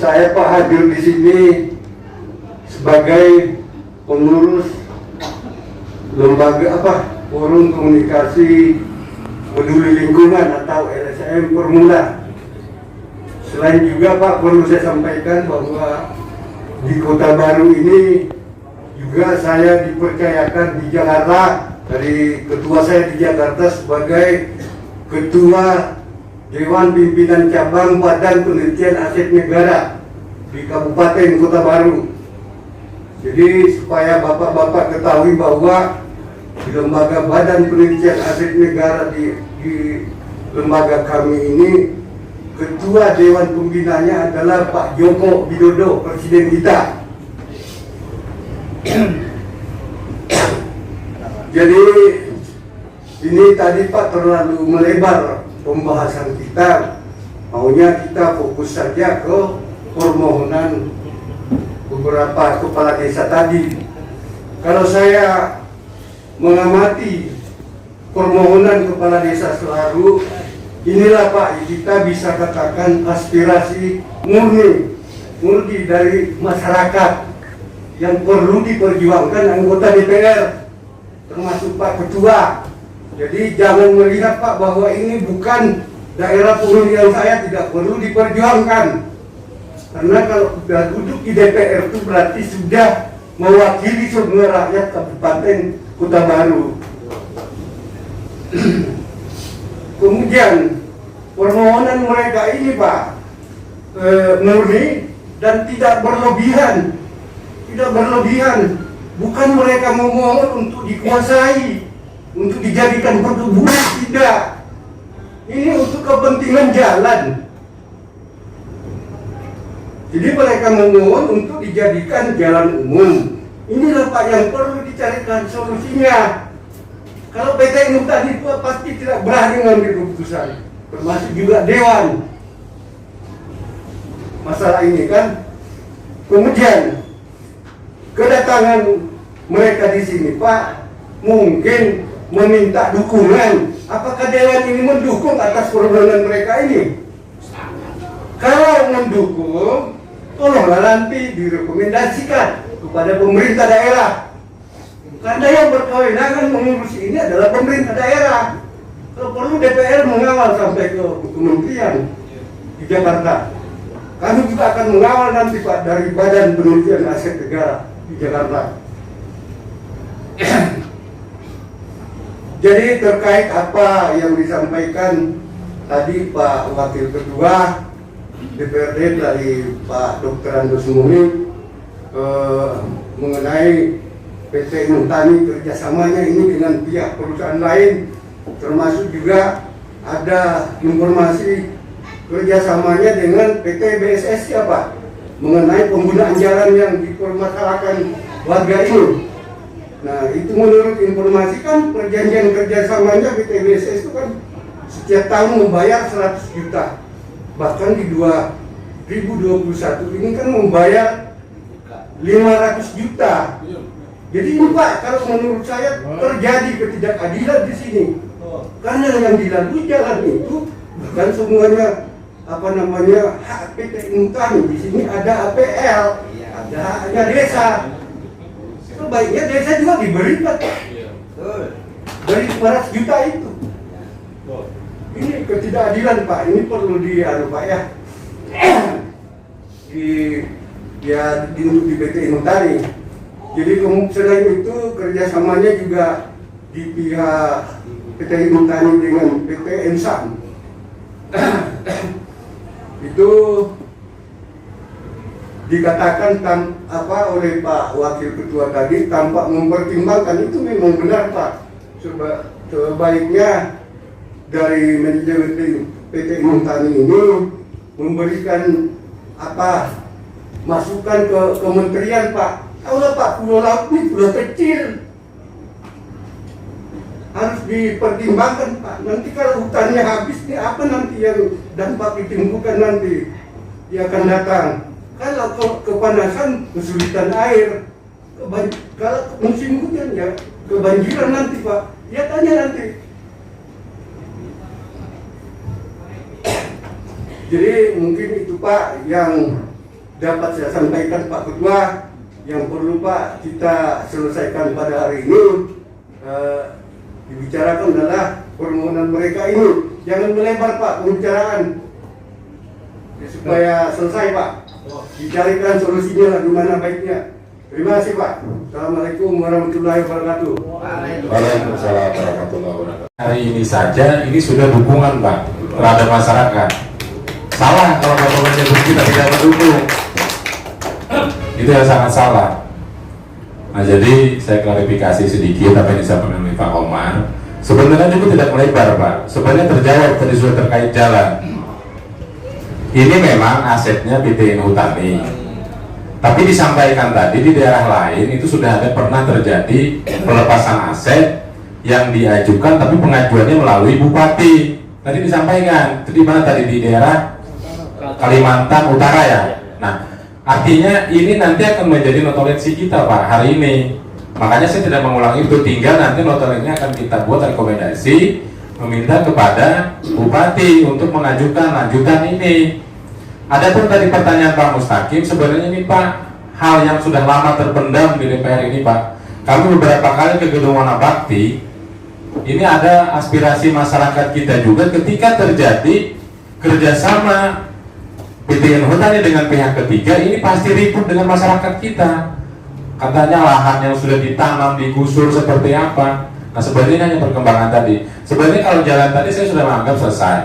Saya Pak hadir di sini sebagai pengurus lembaga Forum Komunikasi Peduli Lingkungan atau LSM Formula. Selain juga Pak, perlu saya sampaikan bahwa di Kota Baru ini juga saya dipercayakan di Jakarta, dari ketua saya di Jakarta sebagai Ketua Dewan Pimpinan Cabang Badan Penelitian Aset Negara di Kabupaten Kota Baru. Jadi supaya bapak-bapak ketahui bahwa di lembaga Badan Penelitian Aset Negara di lembaga kami ini, Ketua Dewan Pembinanya adalah Pak Joko Widodo, Presiden kita. Jadi ini tadi Pak terlalu melebar pembahasan kita, maunya kita fokus saja ke permohonan beberapa kepala desa tadi. Kalau saya mengamati permohonan kepala desa Selaru, inilah Pak, kita bisa katakan aspirasi murni dari masyarakat yang perlu diperjuangkan anggota DPR, termasuk Pak Ketua. Jadi jangan melihat Pak bahwa ini bukan daerah pemilihan saya, tidak perlu diperjuangkan. Karena kalau sudah duduk di DPR itu berarti sudah mewakili semua rakyat Kabupaten Kota Baru. Kemudian permohonan mereka ini Pak murni dan tidak berlebihan. Bukan mereka memohon untuk dikuasai, untuk dijadikan perkebunan, tidak. Ini untuk kepentingan jalan. Jadi mereka memohon untuk dijadikan jalan umum. Inilah Pak yang perlu dicarikan solusinya. Kalau PT Inuktan itu pasti tidak berani mengambil keputusan, termasuk juga Dewan. Masalah ini kan. Kemudian kedatangan mereka di sini Pak mungkin meminta dukungan. Apakah Dewan ini mendukung atas permohonan mereka ini? Kalau mendukung, tolonglah nanti direkomendasikan kepada pemerintah daerah. Karena yang berkewenangan mengurus ini adalah pemerintah daerah. Kalau perlu DPR mengawal sampai ke kementerian di Jakarta. Kami juga akan mengawal nanti Pak dari Badan Penelitian Aset Negara di Jakarta. Jadi terkait apa yang disampaikan tadi Pak Wakil Ketua DPRD dari Pak Dr. Andus Mumi mengenai PT Inutani kerjasamanya ini dengan pihak perusahaan lain, termasuk juga ada informasi kerjasamanya dengan PT BSS ya Pak, mengenai penggunaan jalan yang dipermasalahkan warga ini. Nah itu menurut informasi kan perjanjian kerjasamanya PT BSS itu kan setiap tahun membayar 100 juta. Bahkan di 2021 ini kan membayar 500 juta. Jadi ini Pak, kalau menurut saya terjadi ketidakadilan di sini. Karena yang dilalui jalan itu bukan semuanya hak PT Inutani. Di sini ada APL, ada haknya desa. Sebaiknya desa juga diberikan dari 500 juta itu. Ini ketidakadilan Pak, ini perlu Pak ya. di PT Inutani. Jadi selain itu kerjasamanya juga di pihak PT Inutani dengan PT Ensam. Itu dikatakan oleh Pak Wakil Ketua tadi tanpa mempertimbangkan, itu memang benar Pak. Sebaiknya dari manajemen PT Inutani ini memberikan masukan ke kementerian Pak. Kalau Pak, pulau laut ini pulau kecil, harus dipertimbangkan Pak. Nanti kalau hutannya habis, ini apa nanti yang dampak ditimbulkan nanti dia akan datang. Kalau kepanasan, kesulitan air. Kalau musim hujan ya kebanjiran nanti Pak. Ya tanya nanti. Jadi mungkin itu Pak yang dapat saya sampaikan Pak Ketua, yang perlu Pak kita selesaikan pada hari ini dibicarakan adalah permohonan mereka ini. Jangan melebar Pak pembicaraan, supaya selesai Pak. Dicarikan solusinya lah gimana baiknya. Terima kasih Pak. Assalamualaikum warahmatullahi wabarakatuh. Waalaikumsalam warahmatullahi wabarakatuh. Hari ini saja ini sudah dukungan Pak terhadap masyarakat. Salah kalau Bapak menyebut kita tidak mendukung. Itu yang sangat salah. Nah, jadi saya klarifikasi sedikit apa yang disampaikan oleh Pak Omar. Sebenarnya juga tidak melebar Pak. Sebenarnya terjawab tadi sudah terkait jalan. Ini memang asetnya PT Inhutani. Tapi disampaikan tadi di daerah lain itu sudah ada pernah terjadi pelepasan aset yang diajukan, tapi pengajuannya melalui bupati. Tadi disampaikan, itu di mana tadi di daerah Kalimantan Utara ya. Nah, artinya ini nanti akan menjadi notolensi kita Pak hari ini. Makanya saya tidak mengulang itu, tinggal nanti notolensinya akan kita buat rekomendasi meminta kepada bupati untuk mengajukan lanjutan ini. Adapun tadi pertanyaan Pak Mustaqim, sebenarnya ini Pak hal yang sudah lama terpendam di DPR ini Pak. Kami beberapa kali ke Gedung Wanabakti, ini ada aspirasi masyarakat kita juga ketika terjadi kerjasama PT Inhutani dengan pihak ketiga, ini pasti ribut dengan masyarakat kita. Katanya lahan yang sudah ditanam digusur seperti apa. Nah, sebenarnya hanya perkembangan tadi. Sebenarnya kalau jalan tadi saya sudah menganggap selesai.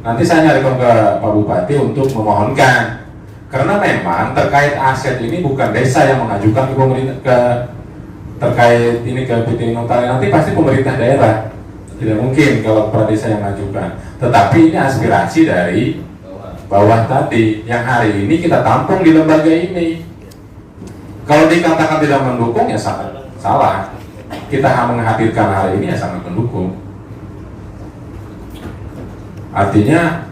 Nanti saya nyarikan ke Pak Bupati untuk memohonkan. Karena memang terkait aset ini bukan desa yang mengajukan ke pemerintah terkait ini ke PT Inhutani, nanti pasti pemerintah daerah. Tidak mungkin kalau kepala desa yang mengajukan. Tetapi ini aspirasi dari bawah tadi yang hari ini kita tampung di lembaga ini. Kalau dikatakan tidak mendukung ya sangat salah. Kita menghadirkan hari ini ya sangat mendukung. Artinya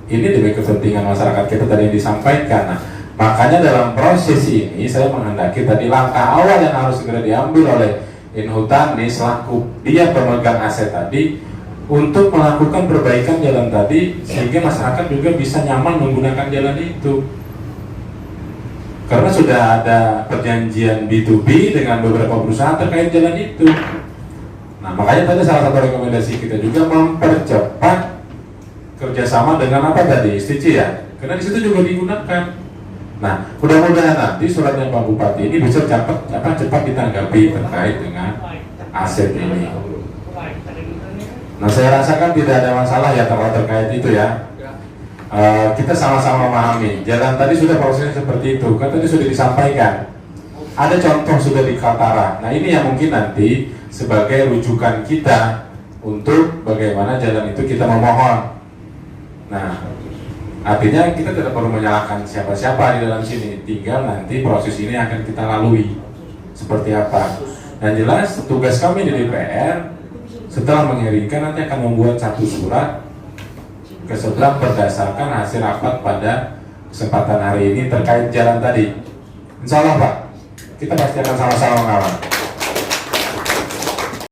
ini demi kepentingan masyarakat kita tadi yang disampaikan. Nah, makanya dalam proses ini saya menghendaki tadi langkah awal yang harus segera diambil oleh Inhutani selaku dia pemegang aset tadi untuk melakukan perbaikan jalan tadi sehingga masyarakat juga bisa nyaman menggunakan jalan itu. Karena sudah ada perjanjian B2B dengan beberapa perusahaan terkait jalan itu. Nah, makanya tadi salah satu rekomendasi kita juga mempercepat kerjasama dengan apa tadi, STC ya, karena di situ juga digunakan. Nah, mudah-mudahan nanti suratnya Pak Bupati ini bisa cepat ditanggapi terkait dengan aset ini. Nah, saya rasakan tidak ada masalah ya terkait itu ya. Kita sama-sama memahami. Jalan tadi sudah prosesnya seperti itu, kan tadi sudah disampaikan. Ada contoh sudah di Kaltara. Nah, ini yang mungkin nanti sebagai rujukan kita untuk bagaimana jalan itu kita memohon. Nah, artinya kita tidak perlu menyalahkan siapa-siapa di dalam sini. Tinggal nanti proses ini akan kita lalui seperti apa. Dan jelas tugas kami di DPR setelah mengirimkan nanti akan membuat satu surat keseberang berdasarkan hasil rapat pada kesempatan hari ini terkait jalan tadi. Insya Allah Pak, kita pasti akan sama-sama mengawal.